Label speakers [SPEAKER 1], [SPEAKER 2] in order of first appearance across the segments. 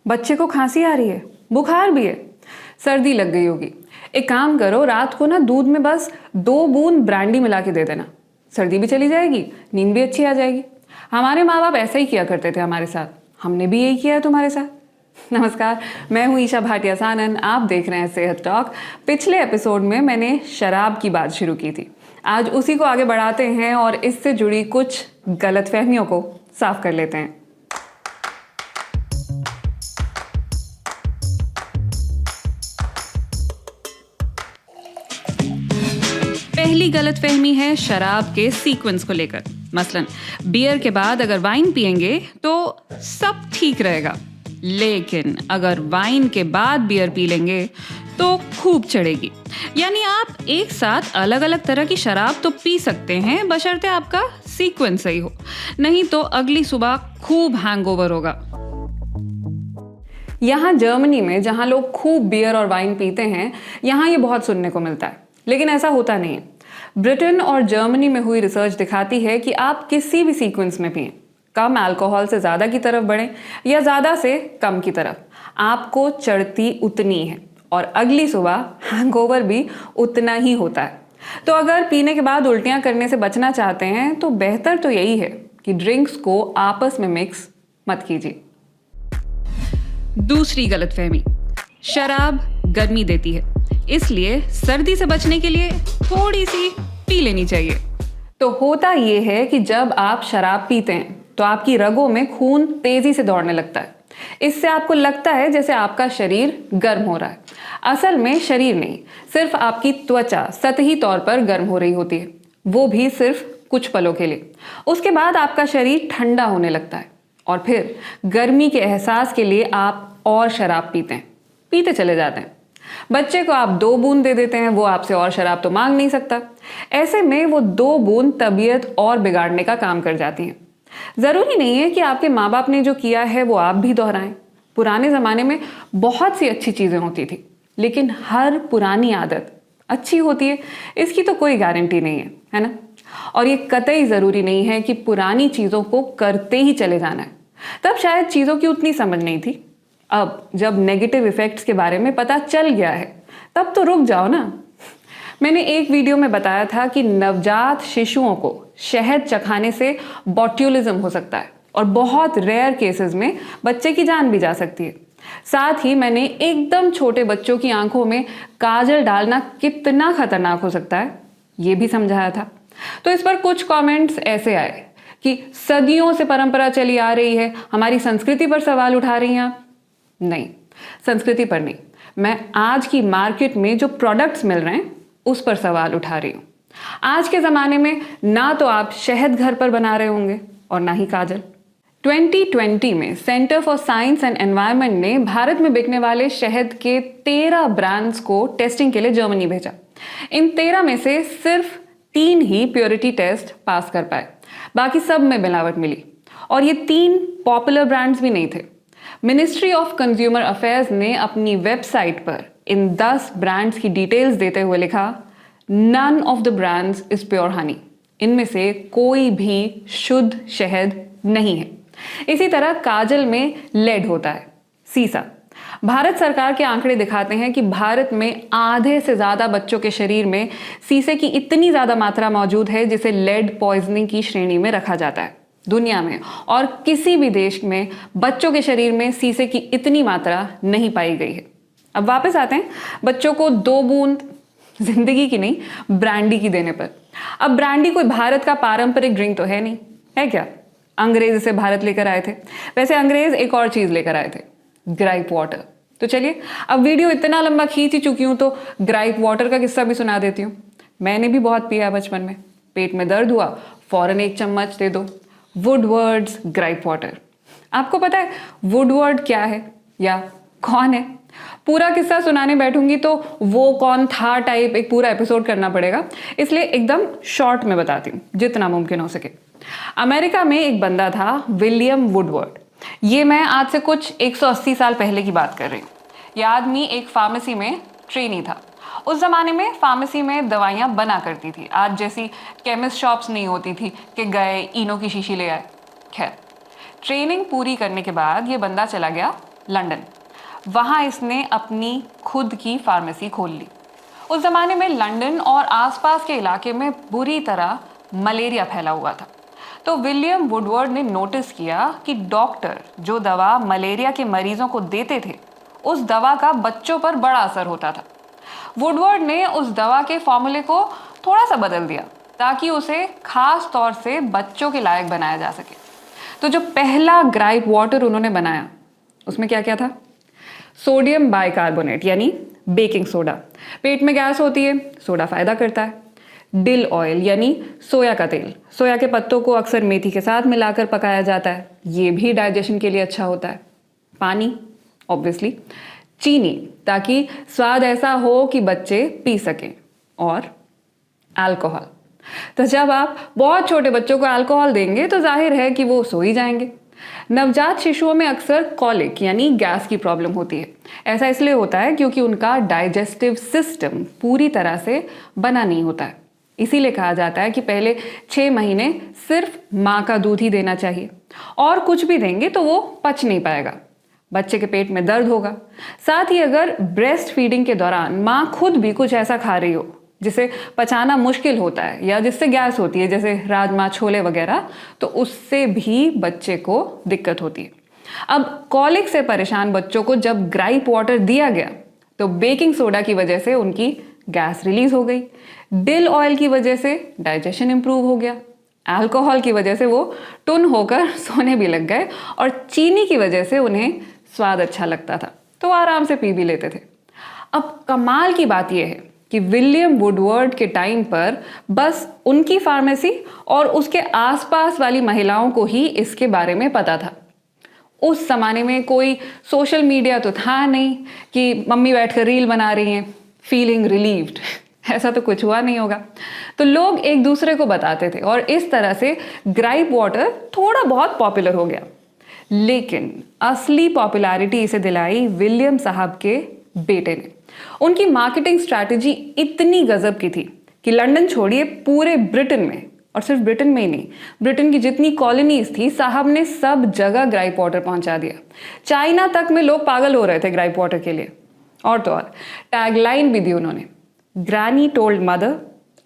[SPEAKER 1] बच्चे को खांसी आ रही है, बुखार भी है, सर्दी लग गई होगी। एक काम करो, रात को ना दूध में बस 2 बूंद ब्रांडी मिला के दे देना, सर्दी भी चली जाएगी, नींद भी अच्छी आ जाएगी। हमारे माँ बाप ऐसा ही किया करते थे हमारे साथ, हमने भी यही किया है तुम्हारे साथ। नमस्कार, मैं हूँ ईशा भाटिया सानन, आप देख रहे हैं सेहत टॉक। पिछले एपिसोड में मैंने शराब की बात शुरू की थी, आज उसी को आगे बढ़ाते हैं और इससे जुड़ी कुछ गलतफहमियों को साफ कर लेते हैं। पहली गलतफहमी है शराब के सीक्वेंस को लेकर। मसलन बियर के बाद अगर वाइन पिएंगे तो सब ठीक रहेगा, लेकिन अगर वाइन के बाद बियर पी लेंगे तो खूब चढ़ेगी। यानी आप एक साथ अलग अलग तरह की शराब तो पी सकते हैं, बशर्ते आपका सीक्वेंस सही हो, नहीं तो अगली सुबह खूब हैंगओवर होगा। यहाँ जर्मनी में जहाँ लोग खूब बियर और वाइन पीते हैं, यहाँ ये बहुत सुनने को मिलता है, लेकिन ऐसा होता नहीं है। ब्रिटेन और जर्मनी में हुई रिसर्च दिखाती है कि आप किसी भी सीक्वेंस में पिएं, कम अल्कोहल से ज़्यादा की तरफ बढ़ें या ज़्यादा से कम की तरफ, आपको चढ़ती उतनी है और अगली सुबह हैंगओवर भी उतना ही होता है। तो अगर पीने के बाद उल्टियाँ करने से बचना चाहते हैं तो बेहतर तो यही है कि ड्रिंक्स को आपस में मिक्स मत कीजिए। दूसरी गलतफहमी, शराब गर्मी देती है, इसलिए सर्दी से बचने के लिए थोड़ी सी पी लेनी चाहिए। तो होता ये है कि जब आप शराब पीते हैं तो आपकी रगों में खून तेजी से दौड़ने लगता है। इससे आपको लगता है जैसे आपका शरीर गर्म हो रहा है। असल में शरीर नहीं, सिर्फ आपकी त्वचा सतही तौर पर गर्म हो रही होती है, वो भी सिर्फ कुछ पलों के लिए। उसके बाद आपका शरीर ठंडा होने लगता है और फिर गर्मी के एहसास के लिए आप और शराब पीते चले जाते हैं। बच्चे को आप 2 बूंद दे देते हैं, वो आपसे और शराब तो मांग नहीं सकता। ऐसे में वो 2 बूंद तबीयत और बिगाड़ने का काम कर जाती हैं। जरूरी नहीं है कि आपके माँ बाप ने जो किया है वो आप भी दोहराएं। पुराने जमाने में बहुत सी अच्छी चीजें होती थी, लेकिन हर पुरानी आदत अच्छी होती है इसकी तो कोई गारंटी नहीं है ना। और ये कतई जरूरी नहीं है कि पुरानी चीजों को करते ही चले जाना है। तब शायद चीजों की उतनी समझ नहीं थी। अब जब नेगेटिव इफेक्ट्स के बारे में पता चल गया है, तब तो रुक जाओ ना। मैंने एक वीडियो में बताया था कि नवजात शिशुओं को शहद चखाने से बॉट्यूलिज्म हो सकता है और बहुत रेयर केसेस में बच्चे की जान भी जा सकती है। साथ ही मैंने एकदम छोटे बच्चों की आंखों में काजल डालना कितना खतरनाक हो सकता है ये भी समझाया था। तो इस पर कुछ कमेंट्स ऐसे आए कि सदियों से परंपरा चली आ रही है, हमारी संस्कृति पर सवाल उठा रही हैं आप। नहीं, संस्कृति पर नहीं, मैं आज की मार्केट में जो प्रोडक्ट्स मिल रहे हैं उस पर सवाल उठा रही हूं। आज के जमाने में ना तो आप शहद घर पर बना रहे होंगे और ना ही काजल। 2020 में centre for science and environment ने भारत में बिकने वाले शहद के 13 ब्रांड्स को टेस्टिंग के लिए जर्मनी भेजा। इन 13 में से सिर्फ 3 ही प्योरिटी टेस्ट पास कर पाए, बाकी सब में मिलावट मिली। और ये 3 पॉपुलर ब्रांड्स भी नहीं थे। मिनिस्ट्री ऑफ कंज्यूमर अफेयर्स ने अपनी वेबसाइट पर इन 10 ब्रांड्स की डिटेल्स देते हुए लिखा, none of the brands is pure honey. इनमें से कोई भी शुद्ध शहद नहीं है। इसी तरह काजल में लेड होता है, सीसा। भारत सरकार के आंकड़े दिखाते हैं कि भारत में आधे से ज्यादा बच्चों के शरीर में सीसे की इतनी ज्यादा मात्रा मौजूद है जिसे लेड पॉइजनिंग की श्रेणी में रखा जाता है। दुनिया में और किसी भी देश में बच्चों के शरीर में सीसे की इतनी मात्रा नहीं पाई गई है। अब वापस आते हैं बच्चों को 2 बूंद जिंदगी की नहीं, ब्रांडी की देने पर। अब ब्रांडी कोई भारत का पारंपरिक ड्रिंक तो है नहीं, है क्या? अंग्रेज इसे भारत लेकर आए थे। वैसे अंग्रेज एक और चीज लेकर आए थे, ग्राइप वाटर। तो चलिए, अब वीडियो इतना लंबा खींच ही चुकी हूं तो ग्राइप वाटर का किस्सा भी सुना देती हूँ। मैंने भी बहुत पिया बचपन में। पेट में दर्द हुआ, फौरन 1 चम्मच दे दो वुडवर्ड्स ग्राइप वाटर। आपको पता है वुडवर्ड क्या है या कौन है? पूरा किस्सा सुनाने बैठूंगी तो वो कौन था टाइप एक पूरा एपिसोड करना पड़ेगा, इसलिए एकदम शॉर्ट में बताती हूँ जितना मुमकिन हो सके। अमेरिका में एक बंदा था, विलियम वुडवर्ड। ये मैं आज से कुछ 180 साल पहले की बात कर रही हूँ। यह आदमी एक फार्मेसी में ट्रेनी था। उस जमाने में फार्मेसी में दवाइयाँ बना करती थी, आज जैसी केमिस्ट शॉप्स नहीं होती थी कि गए इनो की शीशी ले आए। खैर, ट्रेनिंग पूरी करने के बाद ये बंदा चला गया लंदन। वहाँ इसने अपनी खुद की फार्मेसी खोल ली। उस ज़माने में लंदन और आसपास के इलाके में बुरी तरह मलेरिया फैला हुआ था। तो विलियम वुडवर्ड ने नोटिस किया कि डॉक्टर जो दवा मलेरिया के मरीजों को देते थे, उस दवा का बच्चों पर बड़ा असर होता था। वुडवर्ड ने उस दवा के फॉर्मूले को थोड़ा सा बदल दिया ताकि उसे खास तौर से बच्चों के लायक बनाया जा सके। तो जो पहला ग्राइप वाटर उन्होंने बनाया, उसमें क्या क्या था? सोडियम बाइकार्बोनेट यानी बेकिंग सोडा। पेट में गैस होती है, सोडा फायदा करता है। डिल ऑयल यानी सोया का तेल। सोया के पत्तों को अक्सर मेथी के साथ मिलाकर पकाया जाता है, ये भी डाइजेशन के लिए अच्छा होता है। पानी, ऑब्वियसली। चीनी, ताकि स्वाद ऐसा हो कि बच्चे पी सकें। और अल्कोहल। तो जब आप बहुत छोटे बच्चों को अल्कोहल देंगे तो जाहिर है कि वो सो ही जाएंगे। नवजात शिशुओं में अक्सर कॉलिक यानी गैस की प्रॉब्लम होती है। ऐसा इसलिए होता है क्योंकि उनका डाइजेस्टिव सिस्टम पूरी तरह से बना नहीं होता है। इसीलिए कहा जाता है कि पहले 6 महीने सिर्फ माँ का दूध ही देना चाहिए, और कुछ भी देंगे तो वो पच नहीं पाएगा, बच्चे के पेट में दर्द होगा। साथ ही अगर ब्रेस्ट फीडिंग के दौरान माँ खुद भी कुछ ऐसा खा रही हो जिसे पचाना मुश्किल होता है या जिससे गैस होती है, जैसे राजमा, छोले वगैरह, तो उससे भी बच्चे को दिक्कत होती है। अब कॉलिक से परेशान बच्चों को जब ग्राइप वाटर दिया गया तो बेकिंग सोडा की वजह से उनकी गैस रिलीज हो गई, डिल ऑयल की वजह से डाइजेशन इंप्रूव हो गया, अल्कोहल की वजह से वो टुन होकर सोने भी लग गए, और चीनी की वजह से उन्हें स्वाद अच्छा लगता था तो आराम से पी भी लेते थे। अब कमाल की बात यह है कि विलियम वुडवर्ड के टाइम पर बस उनकी फार्मेसी और उसके आसपास वाली महिलाओं को ही इसके बारे में पता था। उस जमाने में कोई सोशल मीडिया तो था नहीं कि मम्मी बैठकर रील बना रही हैं फीलिंग रिलीव्ड, ऐसा तो कुछ हुआ नहीं होगा। तो लोग एक दूसरे को बताते थे और इस तरह से ग्राइप वाटर थोड़ा बहुत पॉपुलर हो गया। लेकिन असली पॉपुलैरिटी इसे दिलाई विलियम साहब के बेटे ने। उनकी मार्केटिंग स्ट्रैटेजी इतनी गजब की थी कि लंदन छोड़िए, पूरे ब्रिटेन में, और सिर्फ ब्रिटेन में ही नहीं, ब्रिटेन की जितनी कॉलोनीज थी, साहब ने सब जगह ग्राइप वाटर पहुंचा दिया। चाइना तक में लोग पागल हो रहे थे ग्राइप वाटर के लिए। और तो और टैगलाइन भी दी उन्होंने, granny told mother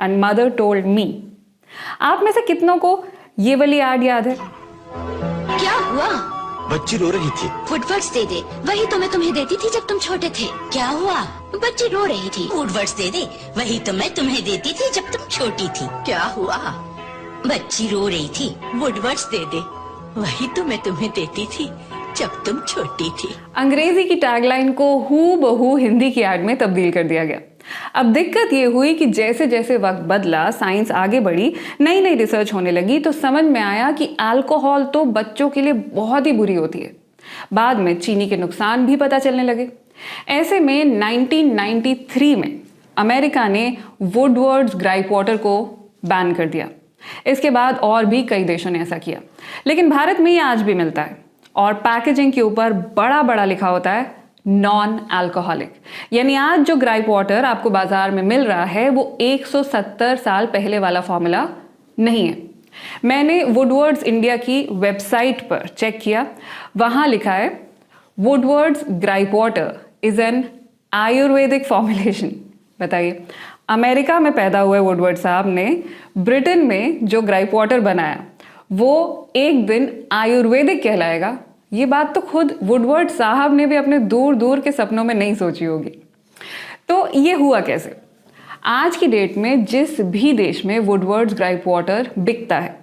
[SPEAKER 1] and mother told me. आप में से कितनों को ये वाली ऐड याद है?
[SPEAKER 2] क्या हुआ?
[SPEAKER 3] बच्ची रो रही थी।
[SPEAKER 2] वुडवर्ड्स दे दे, वही तो मैं तुम्हें देती थी जब तुम छोटे थे। क्या हुआ? बच्ची रो रही थी।
[SPEAKER 4] वुडवर्ड्स दे दे, वही तो मैं तुम्हें देती थी जब तुम छोटी थी।
[SPEAKER 2] क्या हुआ?
[SPEAKER 4] बच्ची रो रही थी।
[SPEAKER 2] वुडवर्ड्स दे दे, वही तो मैं तुम्हें देती थी जब तुम छोटी थी।
[SPEAKER 1] अंग्रेजी की टैगलाइन को हूबहू हिंदी की ऐड में तब्दील कर दिया गया। अब दिक्कत ये हुई कि जैसे जैसे वक्त बदला, साइंस आगे बढ़ी, नई नई रिसर्च होने लगी, तो समझ में आया कि अल्कोहल तो बच्चों के लिए बहुत ही बुरी होती है। बाद में चीनी के नुकसान भी पता चलने लगे। ऐसे में 1993 में अमेरिका ने वुडवर्ड्स ग्राइप वाटर को बैन कर दिया। इसके बाद और भी कई देशों ने ऐसा किया, लेकिन भारत में ये आज भी मिलता है और पैकेजिंग के ऊपर बड़ा बड़ा लिखा होता है नॉन अल्कोहलिक। यानी आज जो ग्राइप वाटर आपको बाजार में मिल रहा है वो 170 साल पहले वाला फॉर्मूला नहीं है। मैंने वुडवर्ड्स इंडिया की वेबसाइट पर चेक किया, वहां लिखा है Woodward's gripe water is an Ayurvedic formulation. बताइए, अमेरिका में पैदा हुए वुडवर्ड साहब ने ब्रिटेन में जो ग्राइप वाटर बनाया वो एक दिन आयुर्वेदिक कहलाएगा। ये बात तो खुद वुडवर्ड साहब ने भी अपने दूर दूर के सपनों में नहीं सोची होगी। तो ये हुआ कैसे? आज की डेट में जिस भी देश में वुडवर्ड्स ग्राइप वाटर बिकता है,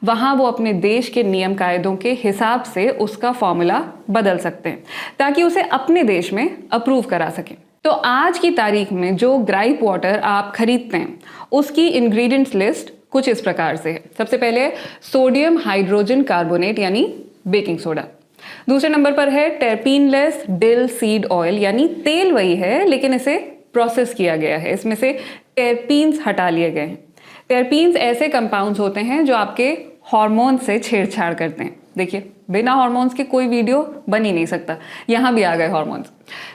[SPEAKER 1] वहां वो अपने देश के नियम कायदों के हिसाब से उसका फॉर्मूला बदल सकते हैं ताकि उसे अपने देश में अप्रूव करा सकें। तो आज की तारीख में जो ग्राइप वाटर आप खरीदते हैं उसकी इंग्रेडिएंट्स लिस्ट कुछ इस प्रकार से है। सबसे पहले सोडियम हाइड्रोजन कार्बोनेट यानी बेकिंग सोडा। दूसरे नंबर पर है टेरपीनलेस डिल सीड ऑयल, यानी तेल वही है लेकिन इसे प्रोसेस किया गया है, इसमें से टेरपीन्स हटा लिए गए हैं। टेरपीन्स ऐसे कंपाउंड्स होते हैं जो आपके हार्मोन से छेड़छाड़ करते हैं। देखिए, बिना हार्मोन्स के कोई वीडियो बन ही नहीं सकता, यहाँ भी आ गए हार्मोन्स।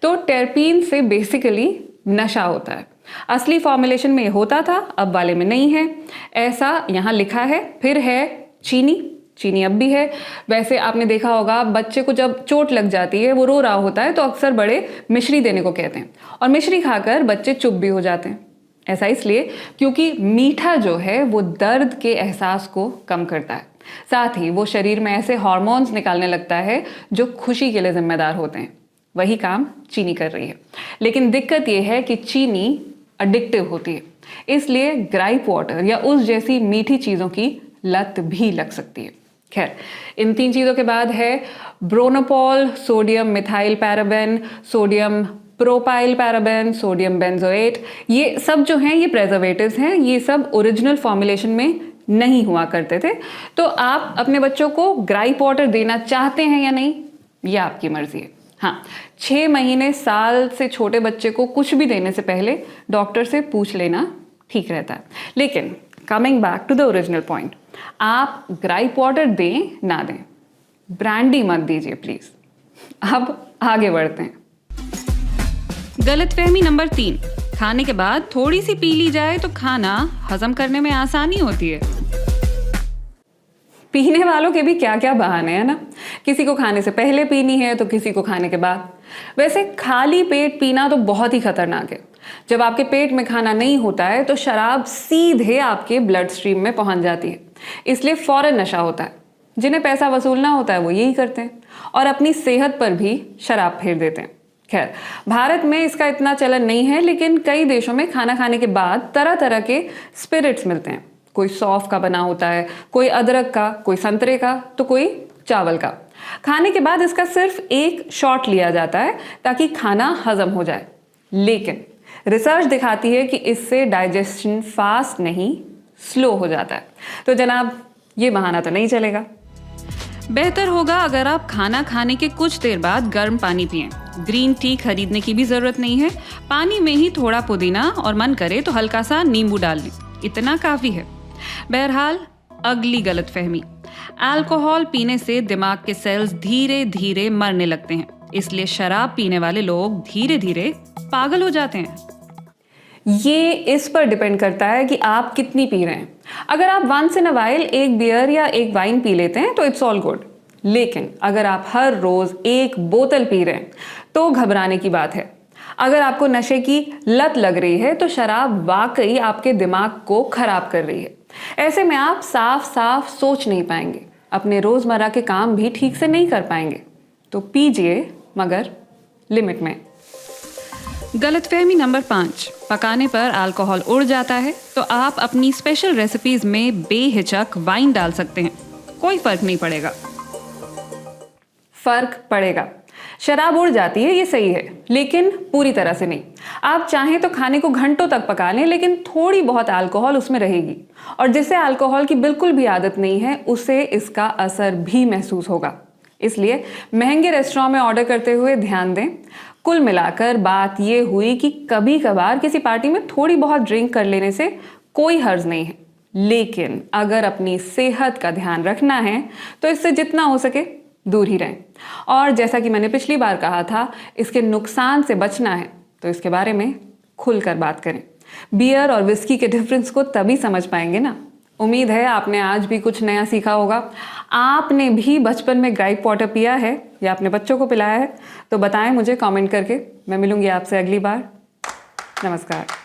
[SPEAKER 1] तो टेरपीन से बेसिकली नशा होता है। असली फॉर्मुलेशन में होता था, अब वाले में नहीं है, ऐसा यहाँ लिखा है। फिर है चीनी, चीनी अब भी है। वैसे आपने देखा होगा बच्चे को जब चोट लग जाती है, वो रो रहा होता है, तो अक्सर बड़े मिश्री देने को कहते हैं और मिश्री खाकर बच्चे चुप भी हो जाते हैं। ऐसा इसलिए क्योंकि मीठा जो है वो दर्द के एहसास को कम करता है, साथ ही वो शरीर में ऐसे हार्मोन्स निकालने लगता है जो खुशी के लिए जिम्मेदार होते हैं। वही काम चीनी कर रही है। लेकिन दिक्कत ये है कि चीनी एडिक्टिव होती है, इसलिए ग्राइप वाटर या उस जैसी मीठी चीज़ों की लत भी लग सकती है। खैर, इन 3 चीज़ों के बाद है bronopol, sodium methyl paraben, sodium propyl paraben, sodium benzoate. ये सब जो हैं ये प्रेजर्वेटिव्स हैं। ये सब ओरिजिनल फॉर्मुलेशन में नहीं हुआ करते थे। तो आप अपने बच्चों को ग्राइप वाटर देना चाहते हैं या नहीं, ये आपकी मर्जी है। हाँ, 6 महीने साल से छोटे बच्चे को कुछ भी देने से पहले डॉक्टर से पूछ लेना ठीक रहता है। लेकिन coming back to the original point, आप ग्राइप वाटर दें ना दें, ब्रांडी मत दीजिए प्लीज। अब आगे बढ़ते हैं। गलतफहमी नंबर 3, खाने के बाद थोड़ी सी पी ली जाए तो खाना हजम करने में आसानी होती है। पीने वालों के भी क्या क्या बहाने हैं ना। किसी को खाने से पहले पीनी है तो किसी को खाने के बाद। वैसे खाली पेट पीना तो बहुत ही खतरनाक है। जब आपके पेट में खाना नहीं होता है तो शराब सीधे आपके ब्लड स्ट्रीम में पहुंच जाती है, इसलिए फौरन नशा होता है। जिन्हें पैसा वसूलना होता है वो यही करते हैं और अपनी सेहत पर भी शराब फेर देते हैं। खैर, भारत में इसका इतना चलन नहीं है, लेकिन कई देशों में खाना खाने के बाद तरह तरह के स्पिरिट्स मिलते हैं। कोई सौंफ का बना होता है, कोई अदरक का, कोई संतरे का, तो कोई चावल का। खाने के बाद इसका सिर्फ एक शॉट लिया जाता है ताकि खाना हजम हो जाए, लेकिन रिसर्च दिखाती है कि इससे डाइजेशन फास्ट नहीं स्लो हो जाता है। तो जनाब, ये बहाना तो नहीं चलेगा। बेहतर होगा अगर आप खाना खाने के कुछ देर बाद गर्म पानी पिएं। ग्रीन टी खरीदने की भी जरूरत नहीं है। पानी में ही थोड़ा पुदीना और मन करे तो हल्का सा नींबू डाल लें, इतना काफी है। बहरहाल, अगली गलतफहमी, अल्कोहल पीने से दिमाग के सेल्स धीरे धीरे मरने लगते हैं, इसलिए शराब पीने वाले लोग धीरे धीरे पागल हो जाते हैं। ये इस पर डिपेंड करता है कि आप कितनी पी रहे हैं। अगर आप वंस इन अ वाइल एक बियर या एक वाइन पी लेते हैं तो इट्स ऑल गुड, लेकिन अगर आप हर रोज एक बोतल पी रहे हैं तो घबराने की बात है। अगर आपको नशे की लत लग रही है तो शराब वाकई आपके दिमाग को खराब कर रही है। ऐसे में आप साफ साफ सोच नहीं पाएंगे, अपने रोजमर्रा के काम भी ठीक से नहीं कर पाएंगे। तो पीजिए, मगर लिमिट में। गलतफहमी नंबर 5, पकाने पर अल्कोहल उड़ जाता है तो आप अपनी स्पेशल रेसिपीज में बेहिचक वाइन डाल सकते हैं, कोई फर्क नहीं पड़ेगा। फर्क पड़ेगा। शराब उड़ जाती है, ये सही है, लेकिन पूरी तरह से नहीं। आप चाहें तो खाने को घंटों तक पका लें, लेकिन थोड़ी बहुत अल्कोहल उसमें रहेगी, और जिसे अल्कोहल की बिल्कुल भी आदत नहीं है उसे इसका असर भी महसूस होगा। इसलिए महंगे रेस्टोरेंट में ऑर्डर करते हुए ध्यान दें। कुल मिलाकर बात ये हुई कि कभी कभार किसी पार्टी में थोड़ी बहुत ड्रिंक कर लेने से कोई हर्ज नहीं है, लेकिन अगर अपनी सेहत का ध्यान रखना है तो इससे जितना हो सके दूर ही रहें। और जैसा कि मैंने पिछली बार कहा था, इसके नुकसान से बचना है तो इसके बारे में खुलकर बात करें। बियर और विस्की के डिफरेंस को तभी समझ पाएंगे ना। उम्मीद है आपने आज भी कुछ नया सीखा होगा। आपने भी बचपन में ग्राइप वाटर पिया है या अपने बच्चों को पिलाया है? तो बताएं मुझे कमेंट करके। मैं मिलूंगी आपसे अगली बार। नमस्कार।